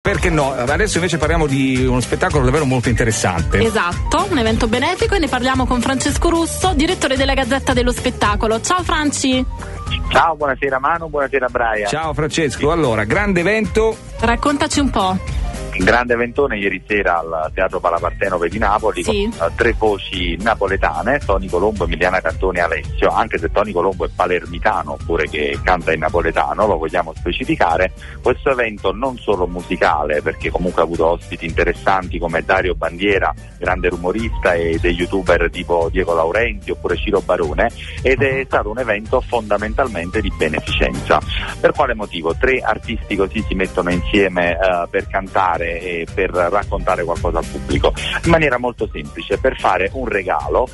Perché no? Adesso invece parliamo di uno spettacolo davvero molto interessante. Esatto, un evento benefico, e ne parliamo con Francesco Russo, direttore della Gazzetta dello Spettacolo. Ciao Franci! Ciao, buonasera Manu, buonasera Brian. Ciao Francesco, allora, grande evento. Raccontaci un po'. Un grande eventone ieri sera al Teatro Palapartenove di Napoli, sì, con 3 voci napoletane, Tony Colombo, Emiliana Cantone e Alessio, anche se Tony Colombo è palermitano oppure che canta in napoletano, lo vogliamo specificare. Questo evento non solo musicale, perché comunque ha avuto ospiti interessanti come Dario Bandiera, grande rumorista, e dei youtuber tipo Diego Laurenti oppure Ciro Barone, ed è stato un evento fondamentalmente di beneficenza. Per quale motivo? 3 artisti così si mettono insieme per cantare e per raccontare qualcosa al pubblico in maniera molto semplice, per fare un regalo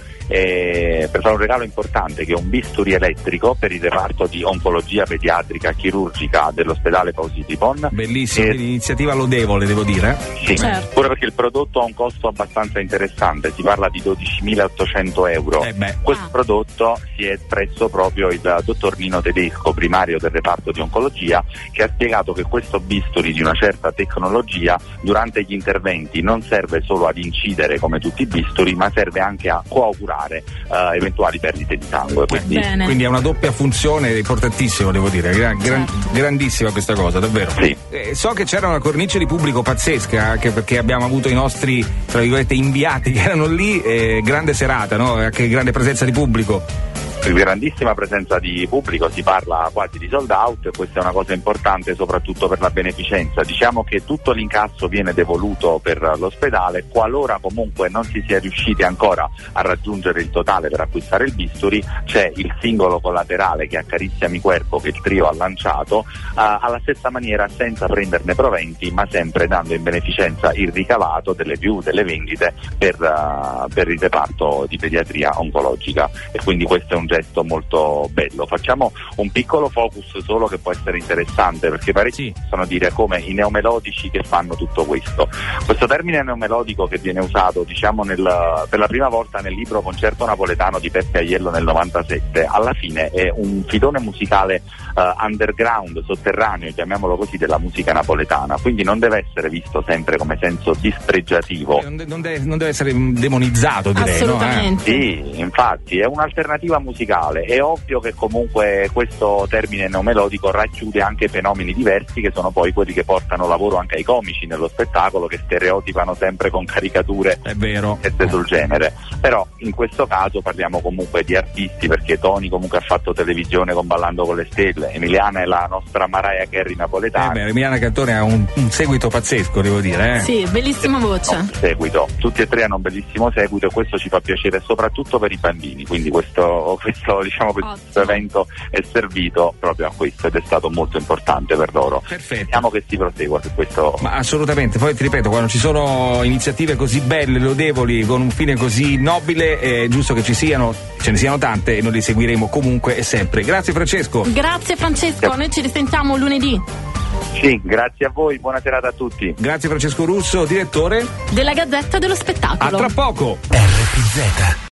importante, che è un bisturi elettrico per il reparto di oncologia pediatrica chirurgica dell'ospedale Pausitipon. Bellissima, un'iniziativa lodevole, devo dire. Sì, certo, pure perché il prodotto ha un costo abbastanza interessante, si parla di 12.800 euro. Questo prodotto si è preso proprio il dottor Nino Tedesco, primario del reparto di oncologia, che ha spiegato che questo bisturi di una certa tecnologia durante gli interventi non serve solo ad incidere come tutti i bisturi, ma serve anche a coagulare eventuali perdite di sangue. Quindi ha una doppia funzione importantissima, devo dire. Grandissima questa cosa, davvero. Sì. So che c'era una cornice di pubblico pazzesca, anche perché abbiamo avuto i nostri, tra virgolette, inviati che erano lì, grande serata, no? Anche grande presenza di pubblico. Grandissima presenza di pubblico, si parla quasi di sold out, e questa è una cosa importante soprattutto per la beneficenza. Diciamo che tutto l'incasso viene devoluto per l'ospedale, qualora comunque non si sia riusciti ancora a raggiungere il totale per acquistare il bisturi, c'è il singolo collaterale che accarezza mi corpo, che il trio ha lanciato, alla stessa maniera senza prenderne proventi, ma sempre dando in beneficenza il ricavato delle view, delle vendite per il reparto di pediatria oncologica, e quindi questo è un gesto molto bello. Facciamo un piccolo focus solo che può essere interessante, perché parecchi possono dire come i neomelodici che fanno tutto questo. Questo termine neomelodico, che viene usato diciamo per la prima volta nel libro Concerto Napoletano di Peppe Aiello nel 97, alla fine è un filone musicale underground, sotterraneo, chiamiamolo così, della musica napoletana, quindi non deve essere visto sempre come senso dispregiativo. Non deve essere demonizzato, direi. Assolutamente. No? Sì, infatti è un'alternativa musicale. È ovvio che comunque questo termine neomelodico racchiude anche fenomeni diversi, che sono poi quelli che portano lavoro anche ai comici nello spettacolo, che stereotipano sempre con caricature sul genere. Però in questo caso parliamo comunque di artisti, perché Tony comunque ha fatto televisione con Ballando con le Stelle, Emiliana è la nostra Mariah Carey napoletana. Emiliana Cantone ha un seguito pazzesco, devo dire. Sì, bellissima voce. Seguito. Tutti e 3 hanno un bellissimo seguito, e questo ci fa piacere soprattutto per i bambini, quindi questo evento è servito proprio a questo, ed è stato molto importante per loro. Perfetto. Speriamo che si prosegua su questo. Ma assolutamente, poi ti ripeto, quando ci sono iniziative così belle, lodevoli, con un fine così nobile, è giusto che ce ne siano tante, e noi li seguiremo comunque e sempre. Grazie Francesco. Grazie Francesco, noi ci risentiamo lunedì. Sì, grazie a voi, buona serata a tutti. Grazie Francesco Russo, direttore della Gazzetta dello Spettacolo. A tra poco. RPZ